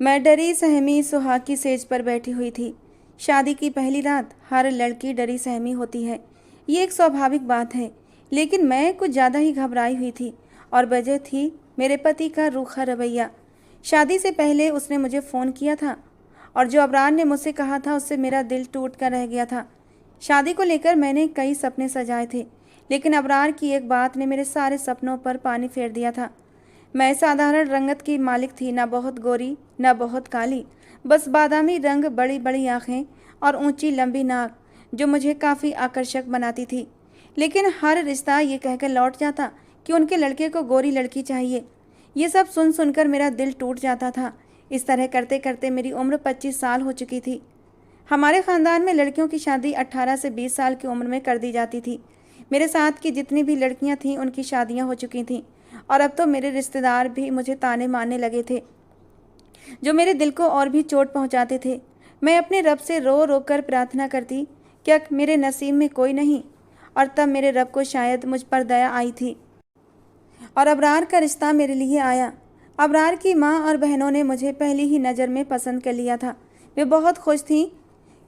मैं डरी सहमी सुहाग की सेज पर बैठी हुई थी। शादी की पहली रात हर लड़की डरी सहमी होती है, ये एक स्वाभाविक बात है। लेकिन मैं कुछ ज़्यादा ही घबराई हुई थी और वजह थी मेरे पति का रूखा रवैया। शादी से पहले उसने मुझे फ़ोन किया था और जो अबरार ने मुझसे कहा था उससे मेरा दिल टूट कर रह गया था। शादी को लेकर मैंने कई सपने सजाए थे, लेकिन अबरार की एक बात ने मेरे सारे सपनों पर पानी फेर दिया था। मैं साधारण रंगत की मालिक थी, ना बहुत गोरी ना बहुत काली, बस बादामी रंग, बड़ी बड़ी आँखें और ऊंची लंबी नाक जो मुझे काफ़ी आकर्षक बनाती थी। लेकिन हर रिश्ता ये कहकर लौट जाता कि उनके लड़के को गोरी लड़की चाहिए। ये सब सुन सुनकर मेरा दिल टूट जाता था। इस तरह करते करते मेरी उम्र 25 साल हो चुकी थी। हमारे ख़ानदान में लड़कियों की शादी 18 से 20 साल की उम्र में कर दी जाती थी। मेरे साथ की जितनी भी लड़कियां थीं उनकी शादियां हो चुकी थीं और अब तो मेरे रिश्तेदार भी मुझे ताने मारने लगे थे, जो मेरे दिल को और भी चोट पहुंचाते थे। मैं अपने रब से रो रो कर प्रार्थना करती, क्या मेरे नसीब में कोई नहीं। और तब मेरे रब को शायद मुझ पर दया आई थी और अबरार का रिश्ता मेरे लिए आया। अबरार की माँ और बहनों ने मुझे पहली ही नज़र में पसंद कर लिया था। वे बहुत खुश थीं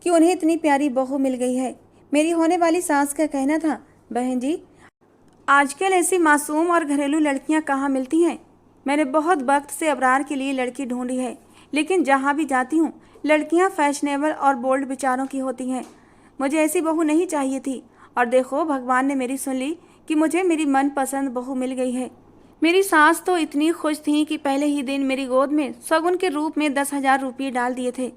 कि उन्हें इतनी प्यारी बहू मिल गई है। मेरी होने वाली सास का कहना था, बहन जी, आजकल ऐसी मासूम और घरेलू लड़कियां कहाँ मिलती हैं। मैंने बहुत वक्त से अबरार के लिए लड़की ढूंढी है, लेकिन जहाँ भी जाती हूँ लड़कियाँ फैशनेबल और बोल्ड विचारों की होती हैं। मुझे ऐसी बहू नहीं चाहिए थी और देखो भगवान ने मेरी सुन ली कि मुझे मेरी मनपसंद बहू मिल गई है। मेरी सास तो इतनी खुश थी कि पहले ही दिन मेरी गोद में शगुन के रूप में 10,000 रुपये डाल दिए थे।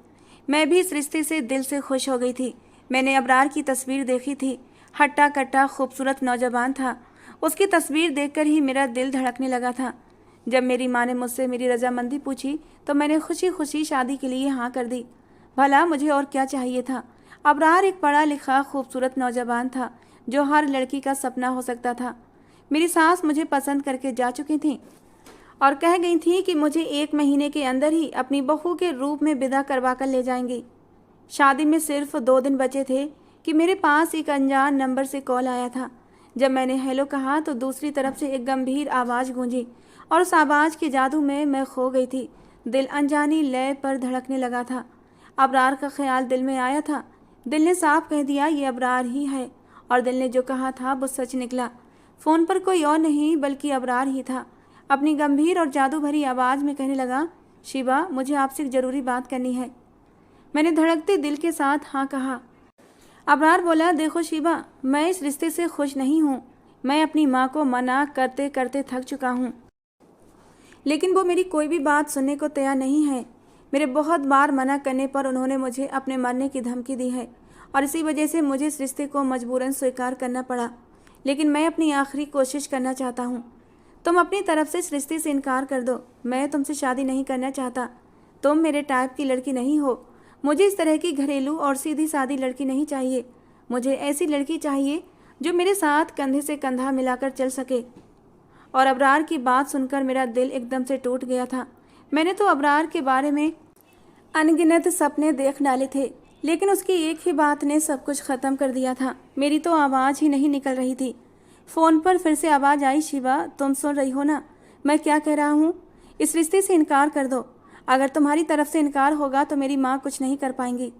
मैं भी इस रिश्ते से दिल से खुश हो गई थी। मैंने अबरार की तस्वीर देखी थी। हट्टा कट्टा खूबसूरत नौजवान था। उसकी तस्वीर देखकर ही मेरा दिल धड़कने लगा था। जब मेरी माँ ने मुझसे मेरी रजामंदी पूछी तो मैंने खुशी खुशी शादी के लिए हाँ कर दी। भला मुझे और क्या चाहिए था। अबरार एक पढ़ा लिखा खूबसूरत नौजवान था जो हर लड़की का सपना हो सकता था। मेरी सास मुझे पसंद करके जा चुकी थी और कह गई थी कि मुझे 1 महीने के अंदर ही अपनी बहू के रूप में विदा करवा कर ले जाएंगी। शादी में सिर्फ 2 दिन बचे थे कि मेरे पास एक अनजान नंबर से कॉल आया था। जब मैंने हेलो कहा तो दूसरी तरफ से एक गंभीर आवाज़ गूंजी और उस आवाज़ के जादू में मैं खो गई थी। दिल अनजानी लय पर धड़कने लगा था। अबरार का ख्याल दिल में आया था। दिल ने साफ कह दिया ये अबरार ही है और दिल ने जो कहा था वो सच निकला। फ़ोन पर कोई और नहीं बल्कि अबरार ही था। अपनी गंभीर और जादू भरी आवाज़ में कहने लगा, शिवा, मुझे आपसे एक ज़रूरी बात करनी है। मैंने धड़कते दिल के साथ हाँ कहा। अबरार बोला, देखो शिवा, मैं इस रिश्ते से खुश नहीं हूँ। मैं अपनी माँ को मना करते करते थक चुका हूँ, लेकिन वो मेरी कोई भी बात सुनने को तैयार नहीं है। मेरे बहुत बार मना करने पर उन्होंने मुझे अपने मरने की धमकी दी है और इसी वजह से मुझे इस रिश्ते को मजबूरन स्वीकार करना पड़ा। लेकिन मैं अपनी आखिरी कोशिश करना चाहता हूँ। तुम अपनी तरफ से इस रिश्ते से इनकार कर दो। मैं तुमसे शादी नहीं करना चाहता। तुम मेरे टाइप की लड़की नहीं हो। मुझे इस तरह की घरेलू और सीधी सादी लड़की नहीं चाहिए। मुझे ऐसी लड़की चाहिए जो मेरे साथ कंधे से कंधा मिलाकर चल सके। और अबरार की बात सुनकर मेरा दिल एकदम से टूट गया था। मैंने तो अबरार के बारे में अनगिनत सपने देख डाले थे, लेकिन उसकी एक ही बात ने सब कुछ ख़त्म कर दिया था। मेरी तो आवाज़ ही नहीं निकल रही थी। फ़ोन पर फिर से आवाज़ आई, शिवा, तुम सुन रही हो ना? मैं क्या कह रहा हूँ? इस रिश्ते से इनकार कर दो। अगर तुम्हारी तरफ से इनकार होगा तो मेरी माँ कुछ नहीं कर पाएंगी।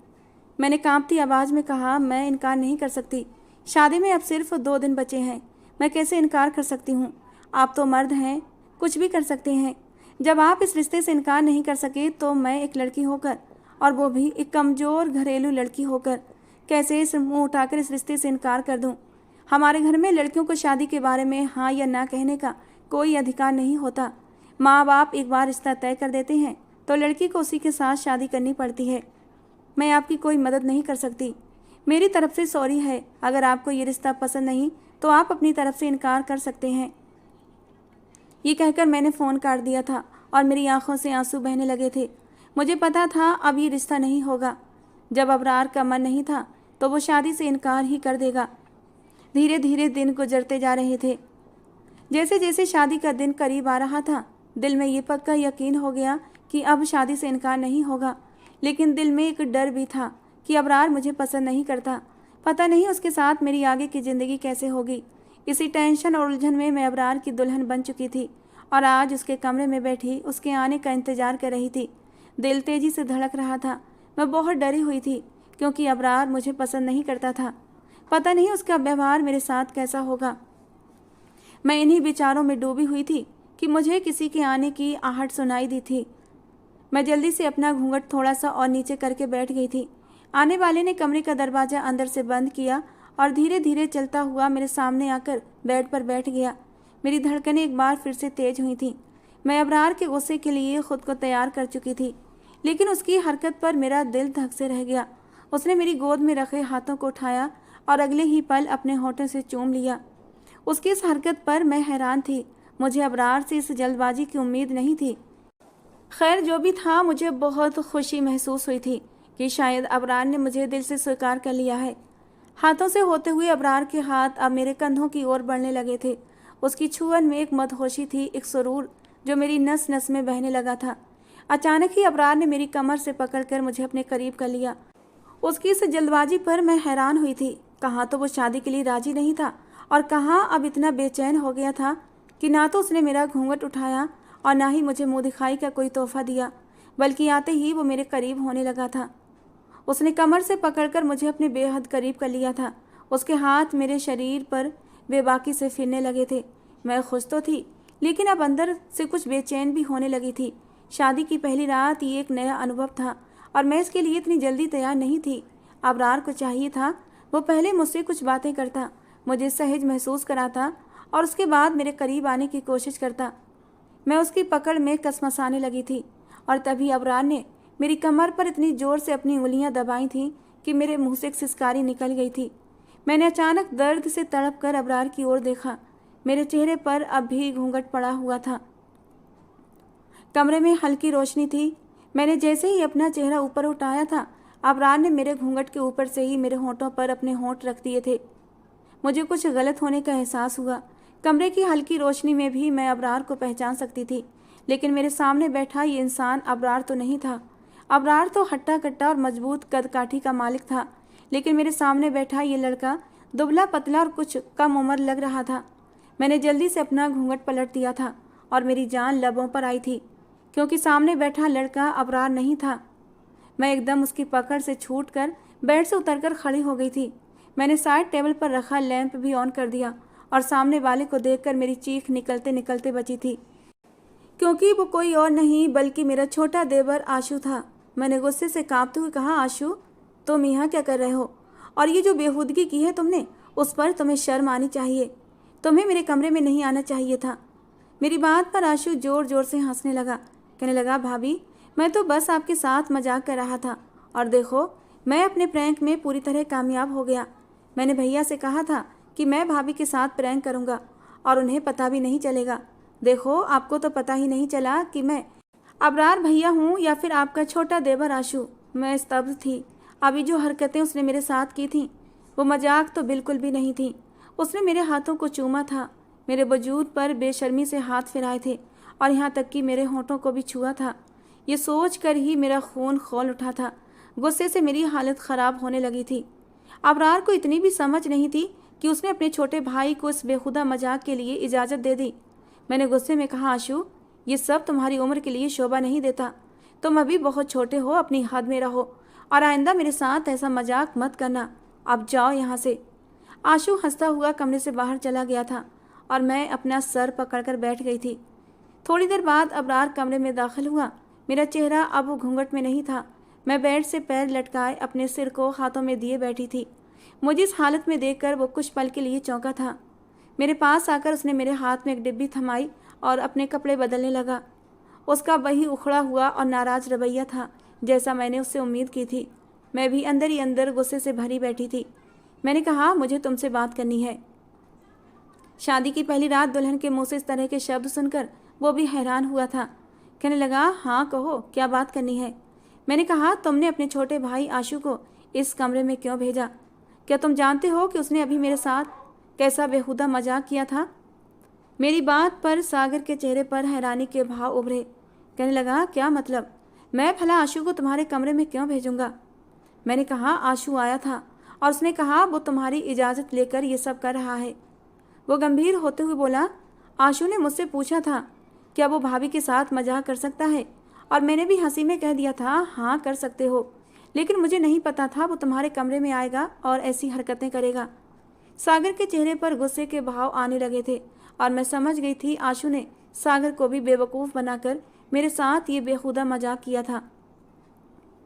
मैंने कांपती आवाज़ में कहा, मैं इनकार नहीं कर सकती। शादी में अब सिर्फ 2 दिन बचे हैं। मैं कैसे इनकार कर सकती हूँ? आप तो मर्द हैं, कुछ भी कर सकते हैं। जब आप इस रिश्ते से इनकार नहीं कर सके तो मैं एक लड़की होकर, और वो भी एक कमज़ोर घरेलू लड़की होकर, कैसे इस मुँह उठाकर इस रिश्ते से इनकार कर दूँ? हमारे घर में लड़कियों को शादी के बारे में हाँ या ना कहने का कोई अधिकार नहीं होता। माँ बाप एक बार रिश्ता तय कर देते हैं तो लड़की को उसी के साथ शादी करनी पड़ती है। मैं आपकी कोई मदद नहीं कर सकती। मेरी तरफ से सॉरी है। अगर आपको ये रिश्ता पसंद नहीं तो आप अपनी तरफ से इनकार कर सकते हैं। ये कहकर मैंने फ़ोन काट दिया था और मेरी आंखों से आंसू बहने लगे थे। मुझे पता था अब ये रिश्ता नहीं होगा। जब अबरार का मन नहीं था तो वो शादी से इनकार ही कर देगा। धीरे धीरे दिन गुजरते जा रहे थे। जैसे जैसे शादी का दिन करीब आ रहा था, दिल में ये पक्का यकीन हो गया कि अब शादी से इनकार नहीं होगा। लेकिन दिल में एक डर भी था कि अबरार मुझे पसंद नहीं करता। पता नहीं उसके साथ मेरी आगे की ज़िंदगी कैसे होगी। इसी टेंशन और उलझन में मैं अबरार की दुल्हन बन चुकी थी और आज उसके कमरे में बैठी उसके आने का इंतज़ार कर रही थी। दिल तेजी से धड़क रहा था। मैं बहुत डरी हुई थी क्योंकि अबरार मुझे पसंद नहीं करता था। पता नहीं उसका व्यवहार मेरे साथ कैसा होगा। मैं इन्हीं विचारों में डूबी हुई थी कि मुझे किसी के आने की आहट सुनाई दी थी। मैं जल्दी से अपना घूंघट थोड़ा सा और नीचे करके बैठ गई थी। आने वाले ने कमरे का दरवाज़ा अंदर से बंद किया और धीरे धीरे चलता हुआ मेरे सामने आकर बेड पर बैठ गया। मेरी धड़कनें एक बार फिर से तेज हुई थीं। मैं अबरार के गुस्से के लिए खुद को तैयार कर चुकी थी, लेकिन उसकी हरकत पर मेरा दिल धक से रह गया। उसने मेरी गोद में रखे हाथों को उठाया और अगले ही पल अपने होठों से चूम लिया। उसकी इस हरकत पर मैं हैरान थी। मुझे अबरार से इस जल्दबाजी की उम्मीद नहीं थी। खैर जो भी था, मुझे बहुत खुशी महसूस हुई थी कि शायद अबरार ने मुझे दिल से स्वीकार कर लिया है। हाथों से होते हुए अबरार के हाथ अब मेरे कंधों की ओर बढ़ने लगे थे। उसकी छुअन में एक मदहोशी थी, एक सुरूर जो मेरी नस नस में बहने लगा था। अचानक ही अबरार ने मेरी कमर से पकड़कर मुझे अपने करीब कर लिया। उसकी इस जल्दबाजी पर मैं हैरान हुई थी। कहाँ तो वो शादी के लिए राजी नहीं था और कहाँ अब इतना बेचैन हो गया था कि ना तो उसने मेरा घूंघट उठाया और ना ही मुझे मुँह दिखाई का कोई तोहफा दिया, बल्कि आते ही वो मेरे करीब होने लगा था। उसने कमर से पकड़कर मुझे अपने बेहद करीब कर लिया था। उसके हाथ मेरे शरीर पर बेबाकी से फिरने लगे थे। मैं खुश तो थी, लेकिन अब अंदर से कुछ बेचैन भी होने लगी थी। शादी की पहली रात ये एक नया अनुभव था और मैं इसके लिए इतनी जल्दी तैयार नहीं थी। अबरार को चाहिए था वो पहले मुझसे कुछ बातें करता, मुझे सहज महसूस कराता और उसके बाद मेरे करीब आने की कोशिश करता। मैं उसकी पकड़ में कसमसाने लगी थी और तभी अबरार ने मेरी कमर पर इतनी जोर से अपनी उंगलियां दबाई थीं कि मेरे मुंह से एक सिसकारी निकल गई थी। मैंने अचानक दर्द से तड़प कर अबरार की ओर देखा। मेरे चेहरे पर अब भी घूंघट पड़ा हुआ था। कमरे में हल्की रोशनी थी। मैंने जैसे ही अपना चेहरा ऊपर उठाया था, अबरार ने मेरे घूंघट के ऊपर से ही मेरे होंठों पर अपने होंठ रख दिए थे। मुझे कुछ गलत होने का एहसास हुआ। कमरे की हल्की रोशनी में भी मैं अबरार को पहचान सकती थी, लेकिन मेरे सामने बैठा ये इंसान अबरार तो नहीं था। अबरार तो हट्टा कट्टा और मजबूत कदकाठी का मालिक था, लेकिन मेरे सामने बैठा ये लड़का दुबला पतला और कुछ कम उम्र लग रहा था। मैंने जल्दी से अपना घूंघट पलट दिया था और मेरी जान लबों पर आई थी, क्योंकि सामने बैठा लड़का अबरार नहीं था। मैं एकदम उसकी पकड़ से छूटकर बेड से उतरकर खड़ी हो गई थी। मैंने साइड टेबल पर रखा लैंप भी ऑन कर दिया और सामने वाले को देखकर मेरी चीख निकलते निकलते बची थी, क्योंकि वो कोई और नहीं बल्कि मेरा छोटा देवर आशु था। मैंने गुस्से से कांपते हुए कहा, आशु तुम यहाँ क्या कर रहे हो? और ये जो बेहूदगी की है तुमने, उस पर तुम्हें शर्म आनी चाहिए। तुम्हें मेरे कमरे में नहीं आना चाहिए था। मेरी बात पर आशु जोर जोर से हंसने लगा। कहने लगा, भाभी मैं तो बस आपके साथ मजाक कर रहा था और देखो मैं अपने प्रैंक में पूरी तरह कामयाब हो गया। मैंने भैया से कहा था कि मैं भाभी के साथ प्रैंक करूँगा और उन्हें पता भी नहीं चलेगा। देखो आपको तो पता ही नहीं चला कि मैं अबरार भैया हूँ या फिर आपका छोटा देवर आशु। मैं स्तब्ध थी। अभी जो हरकतें उसने मेरे साथ की थीं वो मजाक तो बिल्कुल भी नहीं थी। उसने मेरे हाथों को चूमा था, मेरे वजूद पर बेशर्मी से हाथ फिराए थे और यहाँ तक कि मेरे होंठों को भी छुआ था। ये सोच कर ही मेरा खून खौल उठा था। गुस्से से मेरी हालत ख़राब होने लगी थी। अबरार को इतनी भी समझ नहीं थी कि उसने अपने छोटे भाई को इस बेखुदा मजाक के लिए इजाज़त दे दी। मैंने गुस्से में कहा, आशु ये सब तुम्हारी उम्र के लिए शोभा नहीं देता। तुम अभी बहुत छोटे हो, अपनी हद में रहो और आइंदा मेरे साथ ऐसा मजाक मत करना। अब जाओ यहाँ से। आशु हंसता हुआ कमरे से बाहर चला गया था और मैं अपना सर पकड़कर बैठ गई थी। थोड़ी देर बाद अबरार कमरे में दाखिल हुआ। मेरा चेहरा अब वो घूंघट में नहीं था। मैं बेड से पैर लटकाए अपने सिर को हाथों में दिए बैठी थी। मुझे इस हालत में देखकर वो कुछ पल के लिए चौंका था। मेरे पास आकर उसने मेरे हाथ में एक डिब्बी थमाई और अपने कपड़े बदलने लगा। उसका वही उखड़ा हुआ और नाराज रवैया था जैसा मैंने उससे उम्मीद की थी। मैं भी अंदर ही अंदर गुस्से से भरी बैठी थी। मैंने कहा, मुझे तुमसे बात करनी है। शादी की पहली रात दुल्हन के मुंह से इस तरह के शब्द सुनकर वो भी हैरान हुआ था। कहने लगा, हाँ कहो, क्या बात करनी है? मैंने कहा, तुमने अपने छोटे भाई आशु को इस कमरे में क्यों भेजा? क्या तुम जानते हो कि उसने अभी मेरे साथ कैसा बेहुदा मजाक किया था? मेरी बात पर सागर के चेहरे पर हैरानी के भाव उभरे। कहने लगा, क्या मतलब? मैं भला आशु को तुम्हारे कमरे में क्यों भेजूंगा? मैंने कहा, आशु आया था और उसने कहा वो तुम्हारी इजाज़त लेकर ये सब कर रहा है। वो गंभीर होते हुए बोला, आशु ने मुझसे पूछा था क्या वो भाभी के साथ मजाक कर सकता है और मैंने भी हंसी में कह दिया था हाँ कर सकते हो, लेकिन मुझे नहीं पता था वो तुम्हारे कमरे में आएगा और ऐसी हरकतें करेगा। सागर के चेहरे पर गुस्से के भाव आने लगे थे और मैं समझ गई थी आशु ने सागर को भी बेवकूफ़ बनाकर मेरे साथ ये बेहुदा मजाक किया था।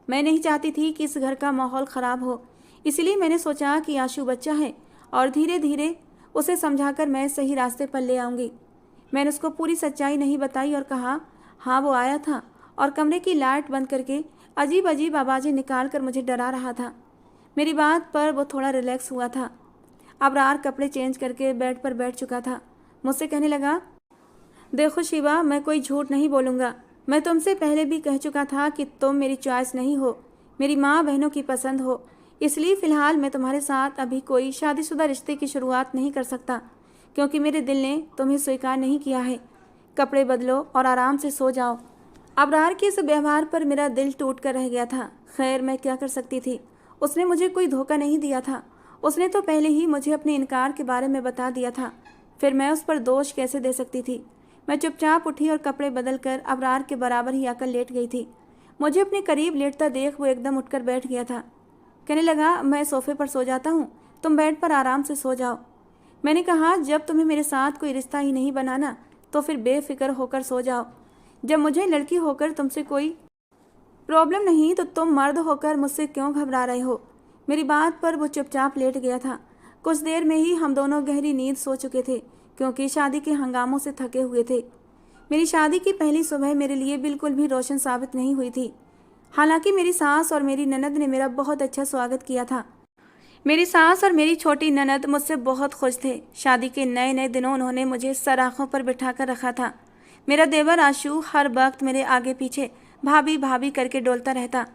मैं नहीं चाहती थी कि इस घर का माहौल ख़राब हो, इसलिए मैंने सोचा कि आशु बच्चा है और धीरे धीरे उसे समझाकर मैं सही रास्ते पर ले आऊँगी। मैंने उसको पूरी सच्चाई नहीं बताई और कहा हाँ वो आया था और कमरे की लाइट बंद करके अजीब अजीब आवाज़ें निकाल कर मुझे डरा रहा था। मेरी बात पर वो थोड़ा रिलैक्स हुआ था। अबरार कपड़े चेंज करके बेड पर बैठ चुका था। मुझसे कहने लगा, देखो शिवा, मैं कोई झूठ नहीं बोलूँगा। मैं तुमसे पहले भी कह चुका था कि तुम मेरी चॉइस नहीं हो, मेरी माँ बहनों की पसंद हो। इसलिए फ़िलहाल मैं तुम्हारे साथ अभी कोई शादीशुदा रिश्ते की शुरुआत नहीं कर सकता, क्योंकि मेरे दिल ने तुम्हें स्वीकार नहीं किया है। कपड़े बदलो और आराम से सो जाओ। अबरार के इस व्यवहार पर मेरा दिल टूट कर रह गया था। खैर मैं क्या कर सकती थी, उसने मुझे कोई धोखा नहीं दिया था। उसने तो पहले ही मुझे अपने इनकार के बारे में बता दिया था, फिर मैं उस पर दोष कैसे दे सकती थी। मैं चुपचाप उठी और कपड़े बदल कर अबरार के बराबर ही आकर लेट गई थी। मुझे अपने करीब लेटता देख वो एकदम उठकर बैठ गया था। कहने लगा, मैं सोफे पर सो जाता हूँ, तुम बेड पर आराम से सो जाओ। मैंने कहा, जब तुम्हें मेरे साथ कोई रिश्ता ही नहीं बनाना तो फिर बेफिक्र होकर सो जाओ। जब मुझे लड़की होकर तुमसे कोई प्रॉब्लम नहीं तो तुम मर्द होकर मुझसे क्यों घबरा रहे हो। मेरी बात पर वो चुपचाप लेट गया था। कुछ देर में ही हम दोनों गहरी नींद सो चुके थे, क्योंकि शादी के हंगामों से थके हुए थे। मेरी शादी की पहली सुबह मेरे लिए बिल्कुल भी रोशन साबित नहीं हुई थी। हालांकि मेरी सास और मेरी ननद ने मेरा बहुत अच्छा स्वागत किया था। मेरी सास और मेरी छोटी ननद मुझसे बहुत खुश थे। शादी के नए नए दिनों उन्होंने मुझे सराखों पर बिठा कर रखा था। मेरा देवर आशु हर वक्त मेरे आगे पीछे भाभी भाभी करके डोलता रहता।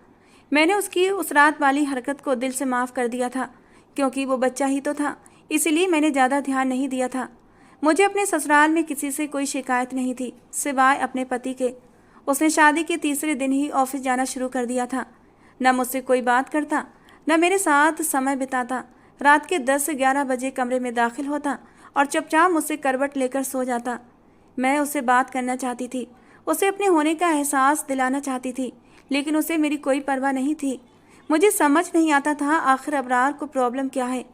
मैंने उसकी उस रात वाली हरकत को दिल से माफ़ कर दिया था, क्योंकि वो बच्चा ही तो था, इसीलिए मैंने ज़्यादा ध्यान नहीं दिया था। मुझे अपने ससुराल में किसी से कोई शिकायत नहीं थी, सिवाय अपने पति के। उसने शादी के तीसरे दिन ही ऑफिस जाना शुरू कर दिया था। न मुझसे कोई बात करता, न मेरे साथ समय बिताता। रात के 10 से 11 बजे कमरे में दाखिल होता और चुपचाप मुझसे करवट लेकर सो जाता। मैं उससे बात करना चाहती थी, उसे अपने होने का एहसास दिलाना चाहती थी, लेकिन उसे मेरी कोई परवाह नहीं थी। मुझे समझ नहीं आता था आखिर अबरार को प्रॉब्लम क्या है।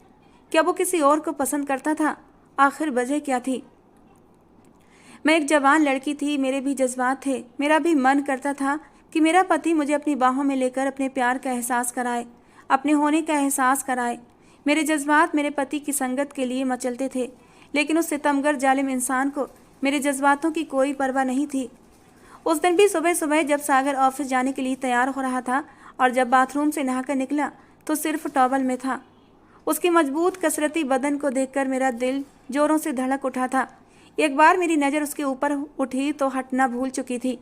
क्या वो किसी और को पसंद करता था? आखिर वजह क्या थी? मैं एक जवान लड़की थी, मेरे भी जज्बात थे। मेरा भी मन करता था कि मेरा पति मुझे अपनी बाहों में लेकर अपने प्यार का एहसास कराए, अपने होने का एहसास कराए। मेरे जज्बात मेरे पति की संगत के लिए मचलते थे, लेकिन उस सितमगर जालिम इंसान को मेरे जज्बातों की कोई परवाह नहीं थी। उस दिन भी सुबह सुबह जब सागर ऑफिस जाने के लिए तैयार हो रहा था और जब बाथरूम से नहाकर निकला तो सिर्फ टॉवल में था। उसकी मजबूत कसरती बदन को देखकर मेरा दिल जोरों से धड़क उठा था। एक बार मेरी नज़र उसके ऊपर उठी तो हटना भूल चुकी थी।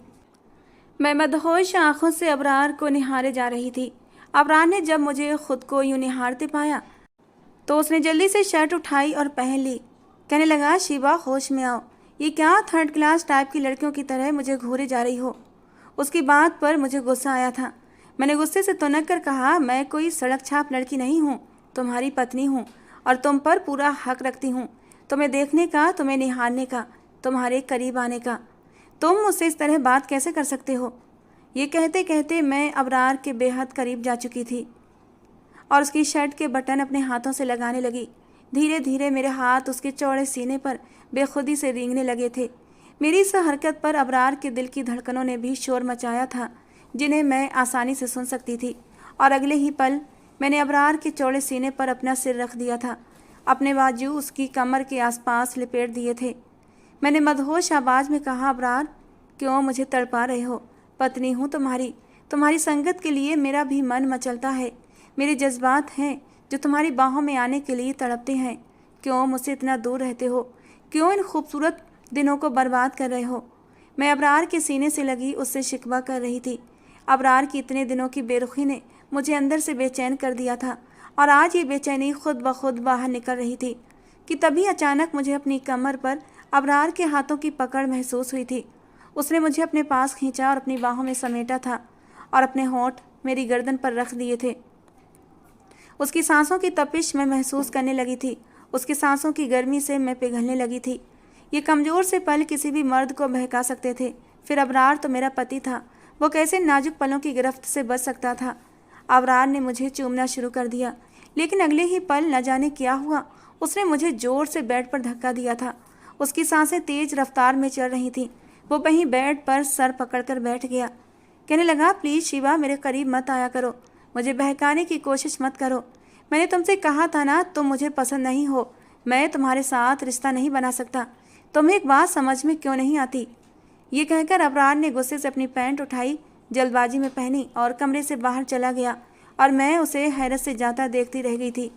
मैं मदहोश आंखों से अबरार को निहारे जा रही थी। अबरार ने जब मुझे खुद को यूं निहारते पाया तो उसने जल्दी से शर्ट उठाई और पहन ली। कहने लगा, शिवा होश में आओ, ये क्या थर्ड क्लास टाइप की लड़कियों की तरह मुझे घूरे जा रही हो। उसकी बात पर मुझे गुस्सा आया था। मैंने गुस्से से तुनक कर कहा, मैं कोई सड़क छाप लड़की नहीं हूँ, तुम्हारी पत्नी हूँ और तुम पर पूरा हक रखती हूँ, तुम्हें देखने का, तुम्हें निहारने का, तुम्हारे करीब आने का। तुम मुझसे इस तरह बात कैसे कर सकते हो? ये कहते कहते मैं अबरार के बेहद करीब जा चुकी थी और उसकी शर्ट के बटन अपने हाथों से लगाने लगी। धीरे धीरे मेरे हाथ उसके चौड़े सीने पर बेखुदी से रेंगने लगे थे। मेरी इस हरकत पर अबरार के दिल की धड़कनों ने भी शोर मचाया था, जिन्हें मैं आसानी से सुन सकती थी। और अगले ही पल मैंने अबरार के चौड़े सीने पर अपना सिर रख दिया था, अपने बाजू उसकी कमर के आसपास लिपेट दिए थे। मैंने मदहोश आवाज़ में कहा, अबरार क्यों मुझे तड़पा रहे हो? पत्नी हूँ तुम्हारी, तुम्हारी संगत के लिए मेरा भी मन मचलता है। मेरे जज्बात हैं जो तुम्हारी बाहों में आने के लिए तड़पते हैं। क्यों मुझसे इतना दूर रहते हो? क्यों इन खूबसूरत दिनों को बर्बाद कर रहे हो? मैं अबरार के सीने से लगी उससे शिकवा कर रही थी। अबरार की इतने दिनों की बेरुखी ने मुझे अंदर से बेचैन कर दिया था और आज ये बेचैनी खुद ब खुद बाहर निकल रही थी कि तभी अचानक मुझे अपनी कमर पर अबरार के हाथों की पकड़ महसूस हुई थी। उसने मुझे अपने पास खींचा और अपनी बाहों में समेटा था और अपने होंठ मेरी गर्दन पर रख दिए थे। उसकी सांसों की तपिश मैं महसूस करने लगी थी। उसकी सांसों की गर्मी से मैं पिघलने लगी थी। ये कमज़ोर से पल किसी भी मर्द को बहका सकते थे। फिर अबरार तो मेरा पति था, वो कैसे नाजुक पलों की गिरफ्त से बच सकता था। अबरार ने मुझे चूमना शुरू कर दिया, लेकिन अगले ही पल न जाने क्या हुआ, उसने मुझे जोर से बेड पर धक्का दिया था। उसकी सांसें तेज रफ्तार में चल रही थीं। वो वहीं बेड पर सर पकड़कर बैठ गया। कहने लगा, प्लीज़ शिवा, मेरे करीब मत आया करो, मुझे बहकाने की कोशिश मत करो। मैंने तुमसे कहा था ना, तुम मुझे पसंद नहीं हो, मैं तुम्हारे साथ रिश्ता नहीं बना सकता। तुम्हें एक बात समझ में क्यों नहीं आती? ये कहकर अबरार ने गुस्से से अपनी पैंट उठाई, जल्दबाजी में पहनी और कमरे से बाहर चला गया, और मैं उसे हैरत से जाता देखती रह गई थी।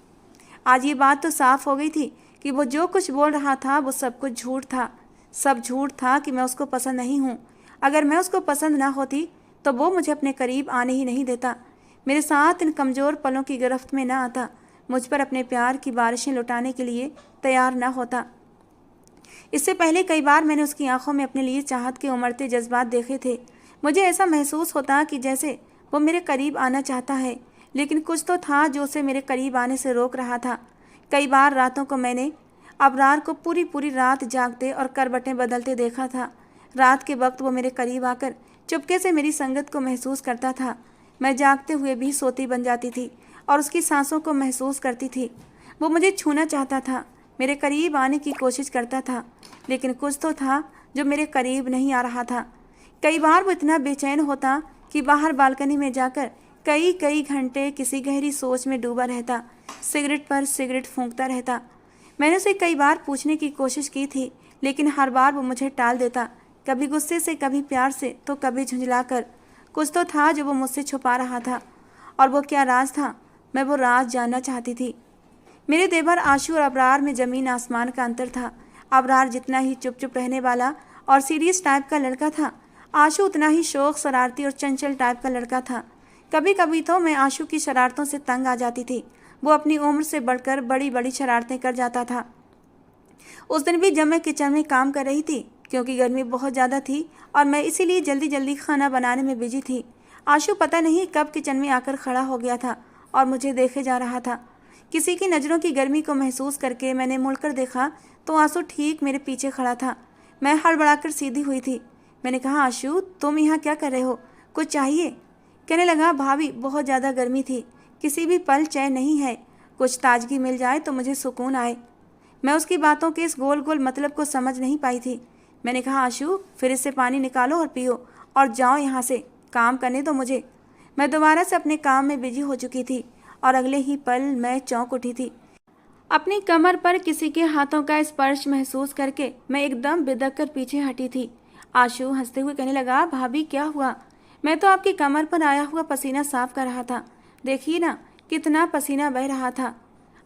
आज ये बात तो साफ हो गई थी कि वो जो कुछ बोल रहा था वो सब कुछ झूठ था। सब झूठ था कि मैं उसको पसंद नहीं हूँ। अगर मैं उसको पसंद ना होती तो वो मुझे अपने करीब आने ही नहीं देता, मेरे साथ इन कमज़ोर पलों की गिरफ्त में ना आता, मुझ पर अपने प्यार की बारिशें लुटाने के लिए तैयार ना होता। इससे पहले कई बार मैंने उसकी आंखों में अपने लिए चाहत के उमड़ते जज्बात देखे थे। मुझे ऐसा महसूस होता कि जैसे वो मेरे करीब आना चाहता है, लेकिन कुछ तो था जो उसे मेरे करीब आने से रोक रहा था। कई बार रातों को मैंने अबरार को पूरी पूरी रात जागते और करवटें बदलते देखा था। रात के वक्त वो मेरे करीब आकर चुपके से मेरी संगत को महसूस करता था। मैं जागते हुए भी सोती बन जाती थी और उसकी सांसों को महसूस करती थी। वो मुझे छूना चाहता था, मेरे करीब आने की कोशिश करता था, लेकिन कुछ तो था जो मेरे करीब नहीं आ रहा था। कई बार वो इतना बेचैन होता कि बाहर बालकनी में जाकर कई कई घंटे किसी गहरी सोच में डूबा रहता, सिगरेट पर सिगरेट फूंकता रहता। मैंने उसे कई बार पूछने की कोशिश की थी, लेकिन हर बार वो मुझे टाल देता, कभी गुस्से से, कभी प्यार से, तो कभी झुंझलाकर। कुछ तो था जो वो मुझसे छुपा रहा था, और वो क्या राज था, मैं वो राज जानना चाहती थी। मेरे देवर आशू और अबरार में ज़मीन आसमान का अंतर था। अबरार जितना ही चुप चुप रहने वाला और सीरियस टाइप का लड़का था, आशू उतना ही शौक, शरारती और चंचल टाइप का लड़का था। कभी कभी तो मैं आशू की शरारतों से तंग आ जाती थी। वो अपनी उम्र से बढ़कर बड़ी बड़ी शरारतें कर जाता था। उस दिन भी जब मैं किचन में काम कर रही थी, क्योंकि गर्मी बहुत ज़्यादा थी और मैं इसीलिए जल्दी जल्दी खाना बनाने में बिजी थी, आशू पता नहीं कब किचन में आकर खड़ा हो गया था और मुझे देखे जा रहा था। किसी की नज़रों की गर्मी को महसूस करके मैंने मुड़कर देखा तो आशू ठीक मेरे पीछे खड़ा था। मैं हड़बड़ाकर सीधी हुई थी। मैंने कहा, आशू, तुम यहाँ क्या कर रहे हो, कुछ चाहिए? कहने लगा, भाभी, बहुत ज़्यादा गर्मी थी, किसी भी पल चैन नहीं है, कुछ ताजगी मिल जाए तो मुझे सुकून आए। मैं उसकी बातों के इस गोल गोल मतलब को समझ नहीं पाई थी। मैंने कहा, आशू, फिर इससे पानी निकालो और पियो और जाओ यहाँ से, काम करने दो मुझे। मैं दोबारा से अपने काम में बिजी हो चुकी थी और अगले ही पल मैं चौंक उठी थी। अपनी कमर पर किसी के हाथों का स्पर्श महसूस करके मैं एकदम बिदक कर पीछे हटी थी। आशू हंसते हुए कहने लगा, भाभी, क्या हुआ? मैं तो आपकी कमर पर आया हुआ पसीना साफ कर रहा था, देखिए ना कितना पसीना बह रहा था।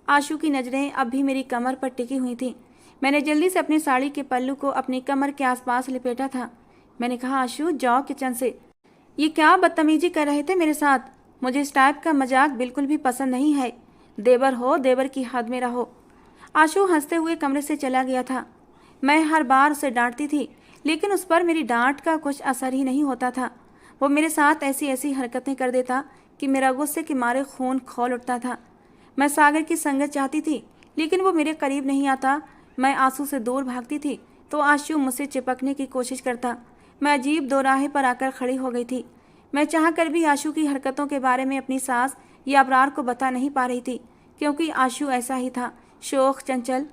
आशू की नज़रें अब भी मेरी कमर पर टिकी हुई थीं। मैंने जल्दी से अपनी साड़ी के पल्लू को अपनी कमर के आसपास लिपेटा था। मैंने कहा, आशू, जाओ किचन से। ये क्या बदतमीजी कर रहे थे मेरे साथ? मुझे इस टाइप का मजाक बिल्कुल भी पसंद नहीं है। देवर हो, देवर की हद में रहो। आशू हंसते हुए कमरे से चला गया था। मैं हर बार उसे डांटती थी, लेकिन उस पर मेरी डांट का कुछ असर ही नहीं होता था। वो मेरे साथ ऐसी ऐसी हरकतें कर देता कि मेरा गुस्से के मारे खून खौल उठता था। मैं सागर की संगत चाहती थी, लेकिन वो मेरे करीब नहीं आता। मैं आंसू से दूर भागती थी तो आशू मुझसे चिपकने की कोशिश करता। मैं अजीब दोराहे पर आकर खड़ी हो गई थी। मैं चाहकर भी आशू की हरकतों के बारे में अपनी सास या अबरार को बता नहीं पा रही थी, क्योंकि आशू ऐसा ही था, शौक, चंचल।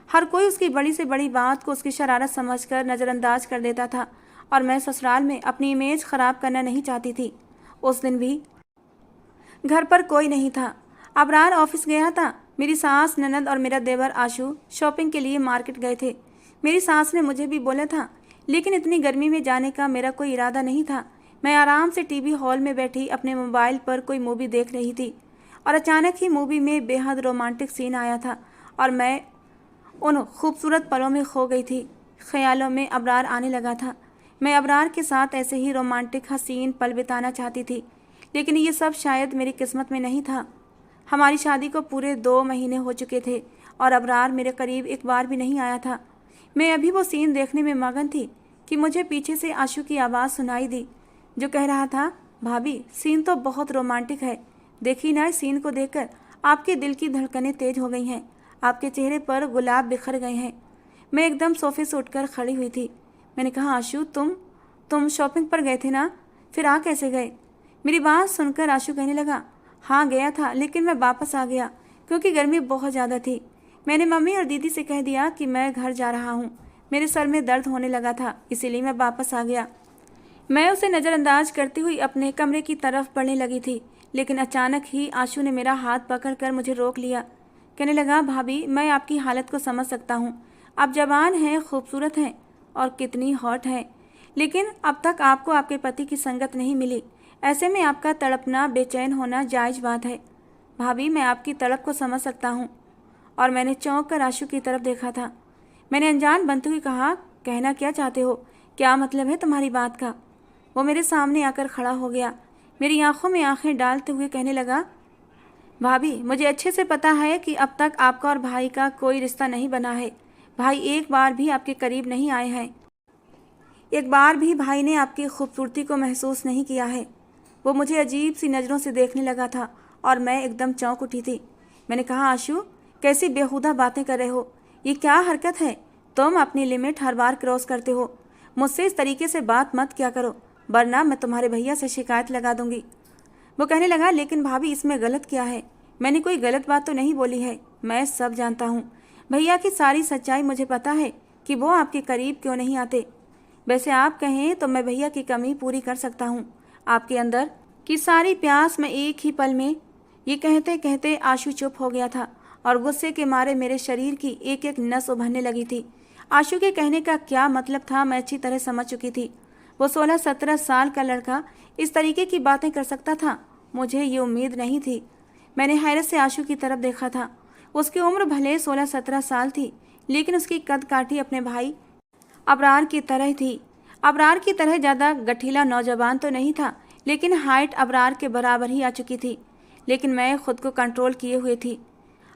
हर कोई उसकी बड़ी से बड़ी बात को उसकी शरारत समझकर नज़रअंदाज कर देता था, और मैं ससुराल में अपनी इमेज ख़राब करना नहीं चाहती थी। उस दिन भी घर पर कोई नहीं था। अबरार ऑफिस गया था। मेरी सास, ननद और मेरा देवर आशू शॉपिंग के लिए मार्केट गए थे। मेरी सास ने मुझे भी बोला था, लेकिन इतनी गर्मी में जाने का मेरा कोई इरादा नहीं था। मैं आराम से टीवी हॉल में बैठी अपने मोबाइल पर कोई मूवी देख रही थी, और अचानक ही मूवी में बेहद रोमांटिक सीन आया था और मैं उन खूबसूरत पलों में खो गई थी। ख्यालों में अबरार आने लगा था। मैं अबरार के साथ ऐसे ही रोमांटिक हसीन पल बिताना चाहती थी, लेकिन ये सब शायद मेरी किस्मत में नहीं था। हमारी शादी को पूरे 2 महीने हो चुके थे और अबरार मेरे करीब एक बार भी नहीं आया था। मैं अभी वो सीन देखने में मगन थी कि मुझे पीछे से आशू की आवाज़ सुनाई दी, जो कह रहा था, भाभी, सीन तो बहुत रोमांटिक है, देखिए ना, इस सीन को देखकर आपके दिल की धड़कनें तेज हो गई हैं, आपके चेहरे पर गुलाब बिखर गए हैं। मैं एकदम सोफे से उठकर खड़ी हुई थी। मैंने कहा, आशू, तुम शॉपिंग पर गए थे ना? फिर आ कैसे गए? मेरी बात सुनकर आशु कहने लगा, हाँ गया था, लेकिन मैं वापस आ गया क्योंकि गर्मी बहुत ज़्यादा थी। मैंने मम्मी और दीदी से कह दिया कि मैं घर जा रहा हूँ। मेरे सर में दर्द होने लगा था, इसीलिए मैं वापस आ गया। मैं उसे नज़रअंदाज करती हुई अपने कमरे की तरफ बढ़ने लगी थी, लेकिन अचानक ही आशु ने मेरा हाथ पकड़कर मुझे रोक लिया। कहने लगा, भाभी मैं आपकी हालत को समझ सकता हूँ। आप जवान हैं, खूबसूरत हैं और कितनी हॉट हैं, लेकिन अब तक आपको आपके पति की संगत नहीं मिली। ऐसे में आपका तड़पना, बेचैन होना जायज़ बात है। भाभी मैं आपकी तड़प को समझ सकता हूँ। और मैंने चौंक कर आशु की तरफ देखा था। मैंने अनजान बनते हुए कहा, कहना क्या चाहते हो? क्या मतलब है तुम्हारी बात का? वो मेरे सामने आकर खड़ा हो गया। मेरी आंखों में आंखें डालते हुए कहने लगा, भाभी मुझे अच्छे से पता है कि अब तक आपका और भाई का कोई रिश्ता नहीं बना है। भाई एक बार भी आपके करीब नहीं आए हैं। एक बार भी भाई ने आपकी खूबसूरती को महसूस नहीं किया है। वो मुझे अजीब सी नज़रों से देखने लगा था और मैं एकदम चौंक उठी थी। मैंने कहा, आशु कैसी बेहुदा बातें कर रहे हो? ये क्या हरकत है? तुम अपनी लिमिट हर बार क्रॉस करते हो। मुझसे इस तरीके से बात मत किया करो, वरना मैं तुम्हारे भैया से शिकायत लगा दूंगी। वो कहने लगा, लेकिन भाभी इसमें गलत क्या है? मैंने कोई गलत बात तो नहीं बोली है। मैं सब जानता हूँ। भैया की सारी सच्चाई मुझे पता है कि वो आपके करीब क्यों नहीं आते। वैसे आप कहें तो मैं भैया की कमी पूरी कर सकता हूँ। आपके अंदर की सारी प्यास मैं एक ही पल में। ये कहते कहते आशु चुप हो गया था और गुस्से के मारे मेरे शरीर की एक एक नस उभरने लगी थी। आशु के कहने का क्या मतलब था मैं अच्छी तरह समझ चुकी थी। वो 16-17 साल का लड़का इस तरीके की बातें कर सकता था, मुझे ये उम्मीद नहीं थी। मैंने हैरत से आशु की तरफ देखा था। उसकी उम्र भले 16-17 साल थी, लेकिन उसकी कद काठी अपने भाई अबरार की तरह थी। अबरार की तरह ज़्यादा गठीला नौजवान तो नहीं था, लेकिन हाइट अबरार के बराबर ही आ चुकी थी। लेकिन मैं खुद को कंट्रोल किए हुए थी।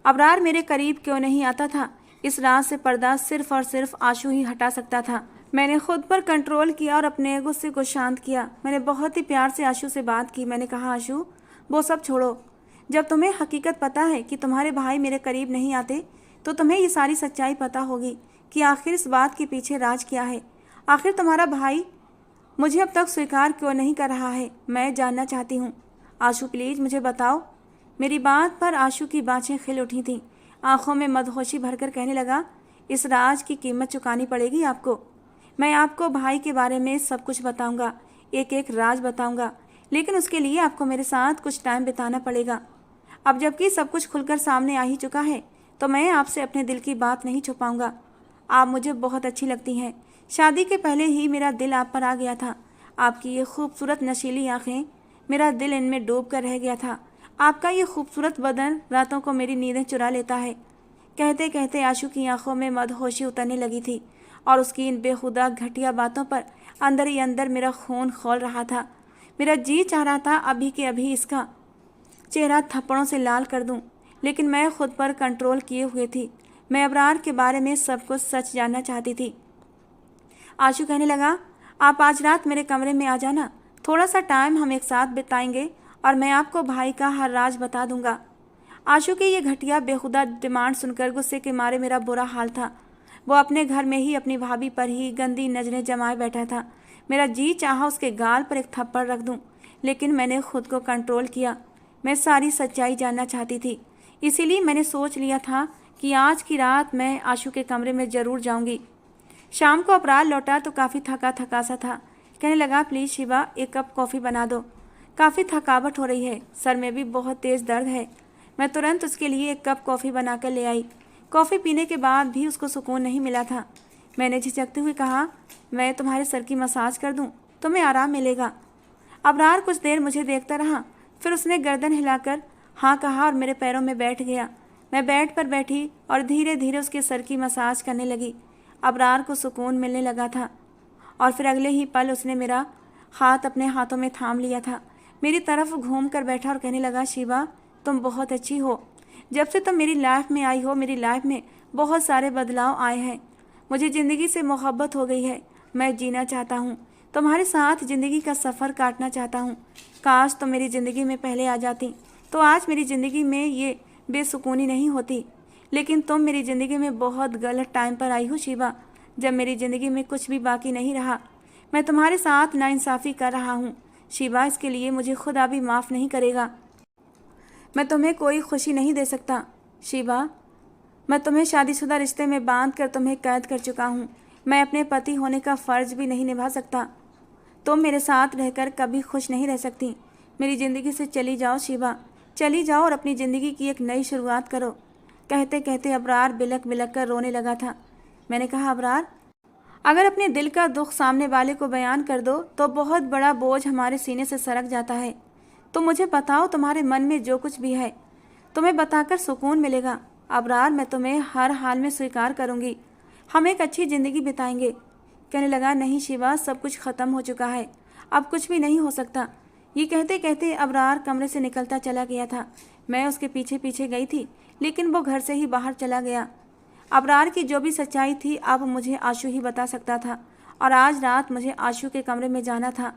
अबरार मेरे करीब क्यों नहीं आता था, इस राज से पर्दा सिर्फ और सिर्फ आशु ही हटा सकता था। मैंने खुद पर कंट्रोल किया और अपने गुस्से को शांत किया। मैंने बहुत ही प्यार से आशु से बात की। मैंने कहा, आशु वो सब छोड़ो। जब तुम्हें हकीकत पता है कि तुम्हारे भाई मेरे करीब नहीं आते, तो तुम्हें ये सारी सच्चाई पता होगी कि आखिर इस बात के पीछे राज क्या है। आखिर तुम्हारा भाई मुझे अब तक स्वीकार क्यों नहीं कर रहा है, मैं जानना चाहती हूँ। आशु प्लीज़ मुझे बताओ। मेरी बात पर आशु की बाँछें खिल उठी थीं। आंखों में मदहोशी भरकर कहने लगा, इस राज की कीमत चुकानी पड़ेगी आपको। मैं आपको भाई के बारे में सब कुछ बताऊंगा, एक एक राज बताऊंगा, लेकिन उसके लिए आपको मेरे साथ कुछ टाइम बिताना पड़ेगा। अब जबकि सब कुछ खुलकर सामने आ ही चुका है, तो मैं आपसे अपने दिल की बात नहीं छुपाऊंगा। आप मुझे बहुत अच्छी लगती हैं। शादी के पहले ही मेरा दिल आप पर आ गया था। आपकी ये खूबसूरत नशीली आँखें, मेरा दिल इनमें डूब कर रह गया था। आपका ये खूबसूरत बदन रातों को मेरी नींदें चुरा लेता है। कहते कहते आशु की आंखों में मदहोशी उतरने लगी थी और उसकी इन बेहुदा घटिया बातों पर अंदर ही अंदर मेरा खून खौल रहा था। मेरा जी चाह रहा था अभी के अभी इसका चेहरा थप्पड़ों से लाल कर दूं, लेकिन मैं खुद पर कंट्रोल किए हुए थी। मैं अबरार के बारे में सब कुछ सच जानना चाहती थी। आशु कहने लगा, आप आज रात मेरे कमरे में आ जाना, थोड़ा सा टाइम हम एक साथ बिताएंगे और मैं आपको भाई का हर राज बता दूंगा। आशु की ये घटिया बेहुदा डिमांड सुनकर गुस्से के मारे मेरा बुरा हाल था। वो अपने घर में ही अपनी भाभी पर ही गंदी नज़रें जमाए बैठा था। मेरा जी चाहा उसके गाल पर एक थप्पड़ रख दूं, लेकिन मैंने खुद को कंट्रोल किया। मैं सारी सच्चाई जानना चाहती थी, इसीलिए मैंने सोच लिया था कि आज की रात मैं आशु के कमरे में ज़रूर जाऊंगी। शाम को अबरार लौटा तो काफ़ी थका थका सा था। कहने लगा, प्लीज़ शिवा एक कप कॉफ़ी बना दो, काफ़ी थकावट हो रही है, सर में भी बहुत तेज़ दर्द है। मैं तुरंत उसके लिए एक कप कॉफ़ी बनाकर ले आई। कॉफ़ी पीने के बाद भी उसको सुकून नहीं मिला था। मैंने झिझकते हुए कहा, मैं तुम्हारे सर की मसाज कर दूं, तुम्हें आराम मिलेगा। अबरार कुछ देर मुझे देखता रहा, फिर उसने गर्दन हिलाकर हाँ कहा और मेरे पैरों में बैठ गया। मैं बेड पर बैठी और धीरे धीरे उसके सर की मसाज करने लगी। अबरार को सुकून मिलने लगा था और फिर अगले ही पल उसने मेरा हाथ अपने हाथों में थाम लिया था। मेरी तरफ घूम कर बैठा और कहने लगा, शिवा तुम बहुत अच्छी हो। जब से तुम मेरी लाइफ में आई हो, मेरी लाइफ में बहुत सारे बदलाव आए हैं। मुझे ज़िंदगी से मोहब्बत हो गई है। मैं जीना चाहता हूँ, तुम्हारे साथ ज़िंदगी का सफ़र काटना चाहता हूँ। काश तुम मेरी ज़िंदगी में पहले आ जाती तो आज मेरी ज़िंदगी में ये बेसुकूनी नहीं होती। लेकिन तुम मेरी ज़िंदगी में बहुत गलत टाइम पर आई हो शिवा, जब मेरी ज़िंदगी में कुछ भी बाकी नहीं रहा। मैं तुम्हारे साथ नाइंसाफ़ी कर रहा हूँ। शिवा, इसके लिए मुझे खुदा भी माफ़ नहीं करेगा। मैं तुम्हें कोई खुशी नहीं दे सकता शिवा। मैं तुम्हें शादीशुदा रिश्ते में बांध कर तुम्हें कैद कर चुका हूँ। मैं अपने पति होने का फ़र्ज भी नहीं निभा सकता। तुम मेरे साथ रहकर कभी खुश नहीं रह सकती। मेरी ज़िंदगी से चली जाओ शिवा, चली जाओ और अपनी ज़िंदगी की एक नई शुरुआत करो। कहते कहते अबरार बिलक बिलक कर रोने लगा था। मैंने कहा, अबरार, अगर अपने दिल का दुख सामने वाले को बयान कर दो तो बहुत बड़ा बोझ हमारे सीने से सरक जाता है। तो मुझे बताओ, तुम्हारे मन में जो कुछ भी है तुम्हें बताकर सुकून मिलेगा। अबरार, मैं तुम्हें हर हाल में स्वीकार करूंगी। हम एक अच्छी ज़िंदगी बिताएंगे। कहने लगा, नहीं शिवा, सब कुछ ख़त्म हो चुका है, अब कुछ भी नहीं हो सकता। ये कहते कहते अबरार कमरे से निकलता चला गया था। मैं उसके पीछे पीछे गई थी, लेकिन वो घर से ही बाहर चला गया। अबरार की जो भी सच्चाई थी अब मुझे आशु ही बता सकता था, और आज रात मुझे आशु के कमरे में जाना था।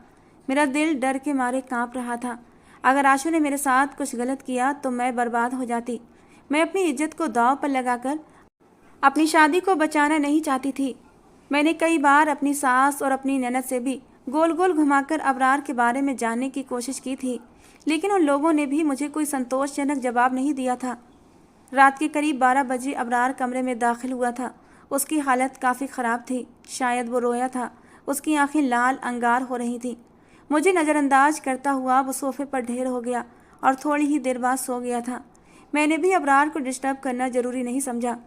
मेरा दिल डर के मारे काँप रहा था। अगर आशु ने मेरे साथ कुछ गलत किया तो मैं बर्बाद हो जाती। मैं अपनी इज्जत को दांव पर लगाकर अपनी शादी को बचाना नहीं चाहती थी। मैंने कई बार अपनी सास और अपनी ननद से भी गोल गोल घुमाकर अबरार के बारे में जानने की कोशिश की थी, लेकिन उन लोगों ने भी मुझे कोई संतोषजनक जवाब नहीं दिया था। रात के करीब 12 बजे अबरार कमरे में दाखिल हुआ था। उसकी हालत काफ़ी ख़राब थी। शायद वो रोया था। उसकी आंखें लाल अंगार हो रही थीं। मुझे नज़रअंदाज करता हुआ वो सोफे पर ढेर हो गया और थोड़ी ही देर बाद सो गया था। मैंने भी अबरार को डिस्टर्ब करना ज़रूरी नहीं समझा।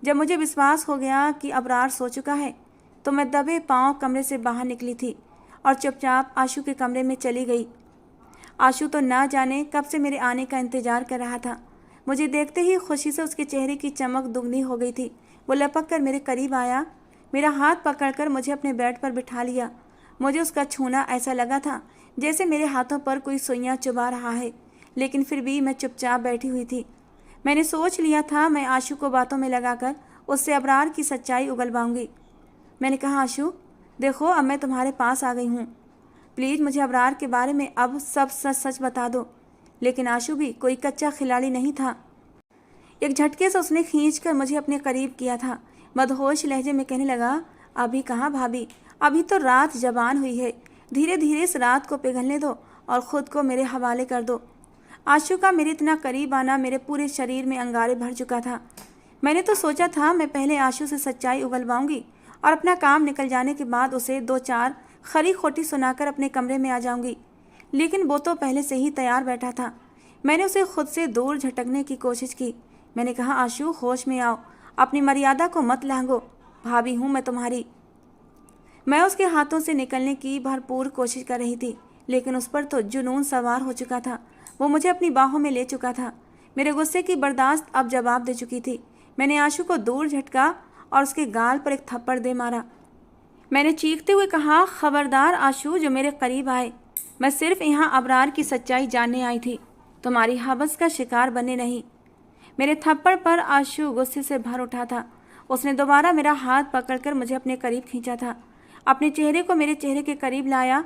जब मुझे विश्वास हो गया कि अबरार सो चुका है तो मैं दबे पाँव कमरे से बाहर निकली थी और चुपचाप आशु के कमरे में चली गई। आशु तो ना जाने कब से मेरे आने का इंतज़ार कर रहा था। मुझे देखते ही खुशी से उसके चेहरे की चमक दुगनी हो गई थी। वो लपक कर मेरे करीब आया, मेरा हाथ पकड़कर मुझे अपने बेड पर बिठा लिया। मुझे उसका छूना ऐसा लगा था जैसे मेरे हाथों पर कोई सुइयां चुभा रहा है, लेकिन फिर भी मैं चुपचाप बैठी हुई थी। मैंने सोच लिया था मैं आशु को बातों में लगाकर उससे अबरार की सच्चाई उगलवाऊंगी। मैंने कहा, आशु देखो, अब मैं तुम्हारे पास आ गई हूँ। प्लीज़ मुझे अबरार के बारे में अब सब सच सच बता दो। लेकिन आशु भी कोई कच्चा खिलाड़ी नहीं था। एक झटके से उसने खींचकर मुझे अपने करीब किया था। मदहोश लहजे में कहने लगा, अभी कहाँ भाभी, अभी तो रात जवान हुई है। धीरे धीरे इस रात को पिघलने दो और ख़ुद को मेरे हवाले कर दो। आशु का मेरे इतना करीब आना मेरे पूरे शरीर में अंगारे भर चुका था। मैंने तो सोचा था मैं पहले आशु से सच्चाई उगलवाऊंगी और अपना काम निकल जाने के बाद उसे 2-4 खरी खोटी सुनाकर अपने कमरे में आ जाऊंगी, लेकिन वो तो पहले से ही तैयार बैठा था। मैंने उसे खुद से दूर झटकने की कोशिश की। मैंने कहा, आशु होश में आओ, अपनी मर्यादा को मत लांघो, भाभी हूँ मैं तुम्हारी। मैं उसके हाथों से निकलने की भरपूर कोशिश कर रही थी, लेकिन उस पर तो जुनून सवार हो चुका था। वो मुझे अपनी बाहों में ले चुका था। मेरे गुस्से की बर्दाश्त अब जवाब दे चुकी थी। मैंने आशु को दूर झटका और उसके गाल पर एक थप्पड़ दे मारा। मैंने चीखते हुए कहा, खबरदार आशु, जो मेरे करीब आए। मैं सिर्फ यहाँ अबरार की सच्चाई जानने आई थी, तुम्हारी हवस का शिकार बनने नहीं। मेरे थप्पड़ पर आशु गुस्से से भर उठा था। उसने दोबारा मेरा हाथ पकड़कर मुझे अपने करीब खींचा था, अपने चेहरे को मेरे चेहरे के करीब लाया।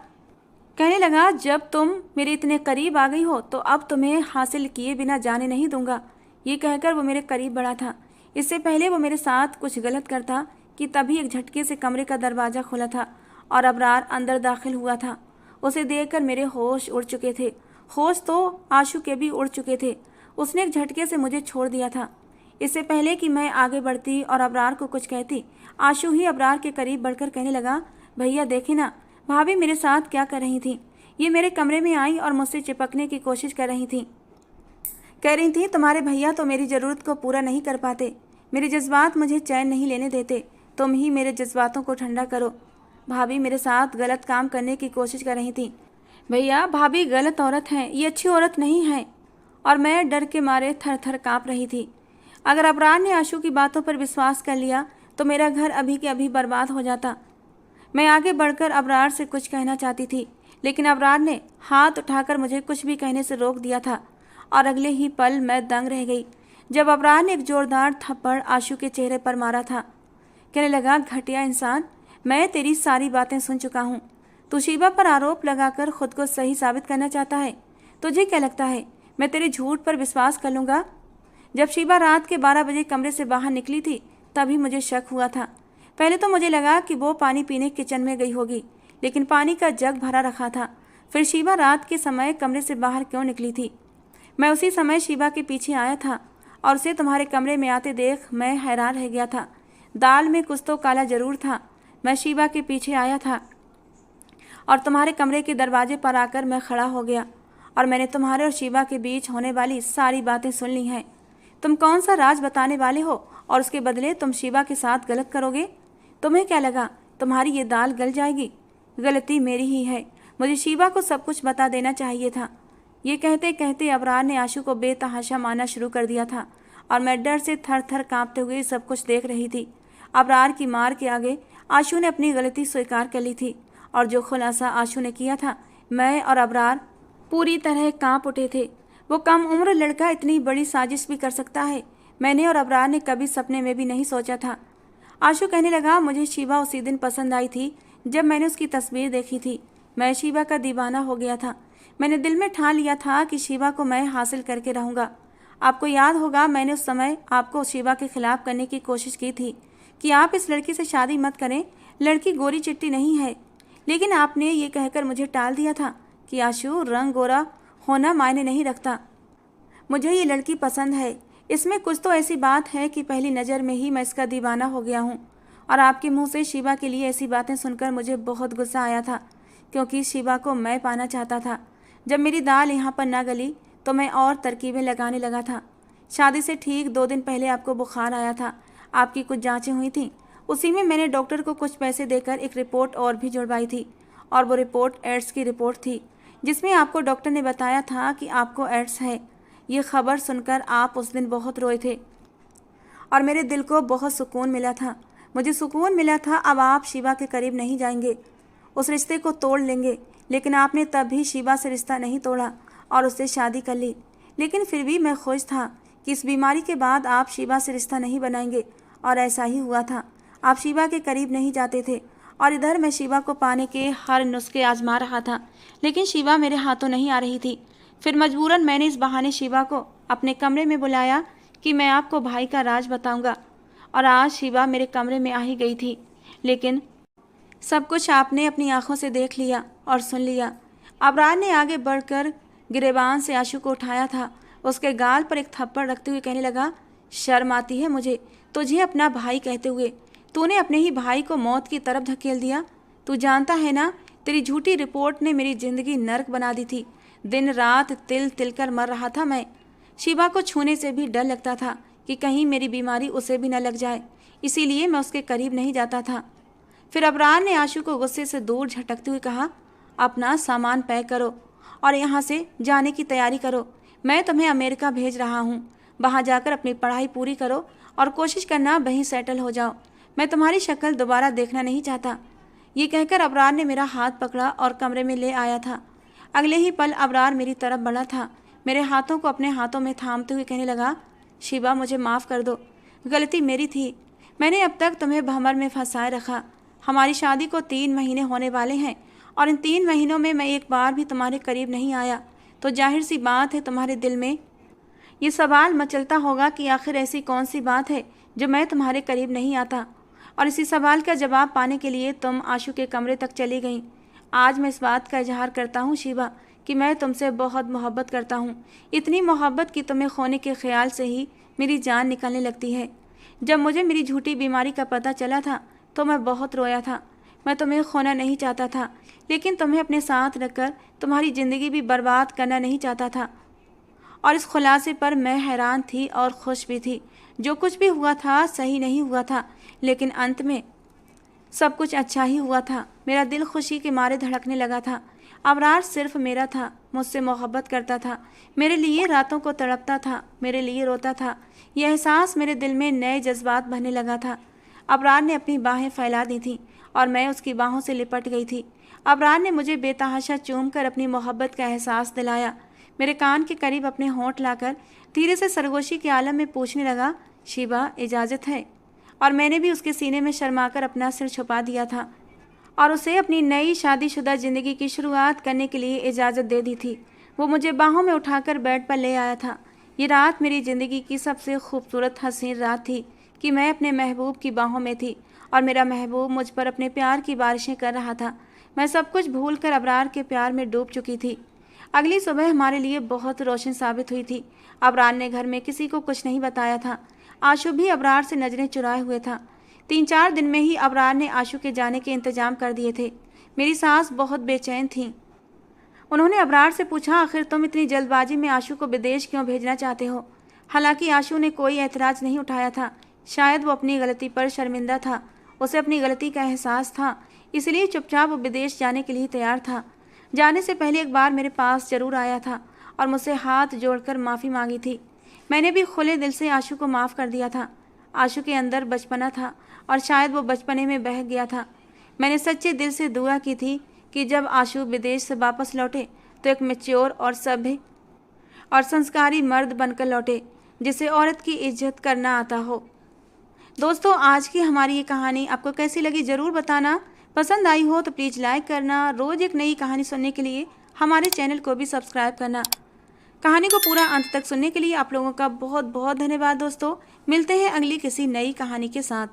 कहने लगा, जब तुम मेरे इतने करीब आ गई हो तो अब तुम्हें हासिल किए बिना जाने नहीं दूंगा। ये कहकर वो मेरे करीब बढ़ा था। इससे पहले वो मेरे साथ कुछ गलत करता कि तभी एक झटके से कमरे का दरवाज़ा खुला था और अबरार अंदर दाखिल हुआ था। उसे देखकर मेरे होश उड़ चुके थे। होश तो आशु के भी उड़ चुके थे। उसने एक झटके से मुझे छोड़ दिया था। इससे पहले कि मैं आगे बढ़ती और अबरार को कुछ कहती, आशु ही अबरार के करीब बढ़कर कहने लगा, भैया देखे ना, भाभी मेरे साथ क्या कर रही थी। ये मेरे कमरे में आई और मुझसे चिपकने की कोशिश कर रही थी। कह रही थी, तुम्हारे भैया तो मेरी ज़रूरत को पूरा नहीं कर पाते, मेरे जज्बात मुझे चैन नहीं लेने देते, तुम ही मेरे जज्बातों को ठंडा करो। भाभी मेरे साथ गलत काम करने की कोशिश कर रही थी। भैया, भाभी गलत औरत हैं, ये अच्छी औरत नहीं है। और मैं डर के मारे थर थर काँप रही थी। अगर अबरार ने आशु की बातों पर विश्वास कर लिया तो मेरा घर अभी के अभी बर्बाद हो जाता। मैं आगे बढ़कर अबरार से कुछ कहना चाहती थी, लेकिन अबरार ने हाथ उठाकर मुझे कुछ भी कहने से रोक दिया था और अगले ही पल मैं दंग रह गई जब अबरार ने एक जोरदार थप्पड़ आशु के चेहरे पर मारा था। कहने लगा, घटिया इंसान, मैं तेरी सारी बातें सुन चुका हूँ। तू शिवा पर आरोप लगाकर खुद को सही साबित करना चाहता है। तुझे क्या लगता है मैं तेरे झूठ पर विश्वास कर लूँगा? जब शिवा रात के 12 बजे कमरे से बाहर निकली थी तभी मुझे शक हुआ था। पहले तो मुझे लगा कि वो पानी पीने किचन में गई होगी, लेकिन पानी का जग भरा रखा था। फिर शिवा रात के समय कमरे से बाहर क्यों निकली थी? मैं उसी समय शिवा के पीछे आया था और उसे तुम्हारे कमरे में आते देख मैं हैरान रह गया था। दाल में कुछ तो काला जरूर था। मैं शिवा के पीछे आया था और तुम्हारे कमरे के दरवाजे पर आकर मैं खड़ा हो गया और मैंने तुम्हारे और शिवा के बीच होने वाली सारी बातें सुन ली हैं। तुम कौन सा राज बताने वाले हो और उसके बदले तुम शिवा के साथ गलत करोगे? तुम्हें क्या लगा तुम्हारी ये दाल गल जाएगी? गलती मेरी ही है। मुझे शिवा को सब कुछ बता देना चाहिए था। ये कहते कहते अबरार ने आशु को बेतहाशा मारना शुरू कर दिया था और मैं डर से थर थर काँपते हुए सब कुछ देख रही थी। अबरार की मार के आगे आशु ने अपनी गलती स्वीकार कर ली थी और जो खुलासा आशु ने किया था, मैं और अबरार पूरी तरह काँप उठे थे। वो कम उम्र लड़का इतनी बड़ी साजिश भी कर सकता है, मैंने और अबरार ने कभी सपने में भी नहीं सोचा था। आशु कहने लगा, मुझे शिवा उसी दिन पसंद आई थी जब मैंने उसकी तस्वीर देखी थी। मैं शिवा का दीवाना हो गया था। मैंने दिल में ठान लिया था कि शिवा को मैं हासिल करके रहूँगा। आपको याद होगा मैंने उस समय आपको शिवा के खिलाफ करने की कोशिश की थी कि आप इस लड़की से शादी मत करें, लड़की गोरी चिट्टी नहीं है। लेकिन आपने ये कहकर मुझे टाल दिया था कि आशु, रंग गोरा होना मायने नहीं रखता। मुझे ये लड़की पसंद है। इसमें कुछ तो ऐसी बात है कि पहली नज़र में ही मैं इसका दीवाना हो गया हूँ। और आपके मुंह से शिवा के लिए ऐसी बातें सुनकर मुझे बहुत गुस्सा आया था, क्योंकि शिवा को मैं पाना चाहता था। जब मेरी दाल यहाँ पर ना गली तो मैं और तरकीबें लगाने लगा था। शादी से ठीक 2 दिन पहले आपको बुखार आया था। आपकी कुछ जाँचें हुई थीं। उसी में मैंने डॉक्टर को कुछ पैसे देकर एक रिपोर्ट और भी जुड़वाई थी और वो रिपोर्ट एड्स की रिपोर्ट थी, जिसमें आपको डॉक्टर ने बताया था कि आपको एड्स है। ये खबर सुनकर आप उस दिन बहुत रोए थे और मेरे दिल को बहुत सुकून मिला था। मुझे सुकून मिला था अब आप शिवा के करीब नहीं जाएंगे, उस रिश्ते को तोड़ लेंगे। लेकिन आपने तब भी शिवा से रिश्ता नहीं तोड़ा और उससे शादी कर ली। लेकिन फिर भी मैं खुश था कि इस बीमारी के बाद आप शिवा से रिश्ता नहीं बनाएंगे, और ऐसा ही हुआ था। आप शिवा के करीब नहीं जाते थे और इधर मैं शिवा को पाने के हर नुस्खे आजमा रहा था, लेकिन शिवा मेरे हाथों नहीं आ रही थी। फिर मजबूरन मैंने इस बहाने शिवा को अपने कमरे में बुलाया कि मैं आपको भाई का राज बताऊंगा, और आज शिवा मेरे कमरे में आ ही गई थी। लेकिन सब कुछ आपने अपनी आंखों से देख लिया और सुन लिया। अबरार ने आगे बढ़कर गिरेबान से आशु को उठाया था। उसके गाल पर एक थप्पड़ रखते हुए कहने लगा, शर्म आती है मुझे तुझे अपना भाई कहते हुए। तूने अपने ही भाई को मौत की तरफ धकेल दिया। तू जानता है ना, तेरी झूठी रिपोर्ट ने मेरी जिंदगी नर्क बना दी थी। दिन रात तिल तिल कर मर रहा था मैं। शिवा को छूने से भी डर लगता था कि कहीं मेरी बीमारी उसे भी न लग जाए, इसीलिए मैं उसके करीब नहीं जाता था। फिर अबरार ने आशु को गुस्से से दूर झटकते हुए कहा, अपना सामान पैक करो और यहाँ से जाने की तैयारी करो। मैं तुम्हें अमेरिका भेज रहा हूँ। वहाँ जाकर अपनी पढ़ाई पूरी करो और कोशिश करना वहीं सेटल हो जाओ। मैं तुम्हारी शक्ल दोबारा देखना नहीं चाहता। ये कहकर अबरार ने मेरा हाथ पकड़ा और कमरे में ले आया था। अगले ही पल अबरार मेरी तरफ बढ़ा था। मेरे हाथों को अपने हाथों में थामते हुए कहने लगा, शिवा मुझे माफ़ कर दो, गलती मेरी थी। मैंने अब तक तुम्हें भंवर में फंसाए रखा। हमारी शादी को 3 महीने होने वाले हैं और इन 3 महीनों में मैं एक बार भी तुम्हारे करीब नहीं आया, तो जाहिर सी बात है तुम्हारे दिल में ये सवाल मचलता होगा कि आखिर ऐसी कौन सी बात है जो मैं तुम्हारे करीब नहीं आता। और इसी सवाल का जवाब पाने के लिए तुम आशु के कमरे तक चली गई। आज मैं इस बात का इजहार करता हूँ शिवा कि मैं तुमसे बहुत मोहब्बत करता हूँ। इतनी मोहब्बत कि तुम्हें खोने के ख्याल से ही मेरी जान निकलने लगती है। जब मुझे मेरी झूठी बीमारी का पता चला था तो मैं बहुत रोया था। मैं तुम्हें खोना नहीं चाहता था, लेकिन तुम्हें अपने साथ रखकर तुम्हारी ज़िंदगी भी बर्बाद करना नहीं चाहता था। और इस खुलासे पर मैं हैरान थी और खुश भी थी। जो कुछ भी हुआ था सही नहीं हुआ था, लेकिन अंत में सब कुछ अच्छा ही हुआ था। मेरा दिल खुशी के मारे धड़कने लगा था। अबरार सिर्फ मेरा था, मुझसे मोहब्बत करता था, मेरे लिए रातों को तड़पता था, मेरे लिए रोता था। यह एहसास मेरे दिल में नए जज्बात भरने लगा था। अबरार ने अपनी बाहें फैला दी थीं और मैं उसकी बाहों से लिपट गई थी। अबरार ने मुझे बेतहाशा चूमकर अपनी मोहब्बत का एहसास दिलाया। मेरे कान के करीब अपने होंठ लाकर धीरे से सरगोशी के आलम में पूछने लगा, शिवा इजाज़त है? और मैंने भी उसके सीने में शर्माकर अपना सिर छुपा दिया था और उसे अपनी नई शादीशुदा ज़िंदगी की शुरुआत करने के लिए इजाज़त दे दी थी। वो मुझे बाहों में उठाकर बेड पर ले आया था। ये रात मेरी ज़िंदगी की सबसे खूबसूरत हसीन रात थी कि मैं अपने महबूब की बाहों में थी और मेरा महबूब मुझ पर अपने प्यार की बारिशें कर रहा था। मैं सब कुछ भूलकर अबरार के प्यार में डूब चुकी थी। अगली सुबह हमारे लिए बहुत रोशन साबित हुई थी। अबरार ने घर में किसी को कुछ नहीं बताया था। आशु भी अबरार से नजरें चुराए हुए था। 3-4 दिन में ही अबरार ने आशु के जाने के इंतजाम कर दिए थे। मेरी सास बहुत बेचैन थी। उन्होंने अबरार से पूछा, आखिर तुम इतनी जल्दबाजी में आशु को विदेश क्यों भेजना चाहते हो? हालांकि आशु ने कोई ऐतराज नहीं उठाया था। शायद वो अपनी गलती पर शर्मिंदा था। उसे अपनी गलती का एहसास था, इसलिए चुपचाप वो विदेश जाने के लिए तैयार था। जाने से पहले एक बार मेरे पास जरूर आया था और मुझसे हाथ जोड़कर माफ़ी मांगी थी। मैंने भी खुले दिल से आशु को माफ़ कर दिया था। आशु के अंदर बचपना था और शायद वो बचपने में बह गया था। मैंने सच्चे दिल से दुआ की थी कि जब आशु विदेश से वापस लौटे तो एक मैच्योर और सभ्य और संस्कारी मर्द बनकर लौटे, जिसे औरत की इज्जत करना आता हो। दोस्तों, आज की हमारी ये कहानी आपको कैसी लगी ज़रूर बताना। पसंद आई हो तो प्लीज़ लाइक करना। रोज़ एक नई कहानी सुनने के लिए हमारे चैनल को भी सब्सक्राइब करना। कहानी को पूरा अंत तक सुनने के लिए आप लोगों का बहुत बहुत धन्यवाद। दोस्तों, मिलते हैं अगली किसी नई कहानी के साथ।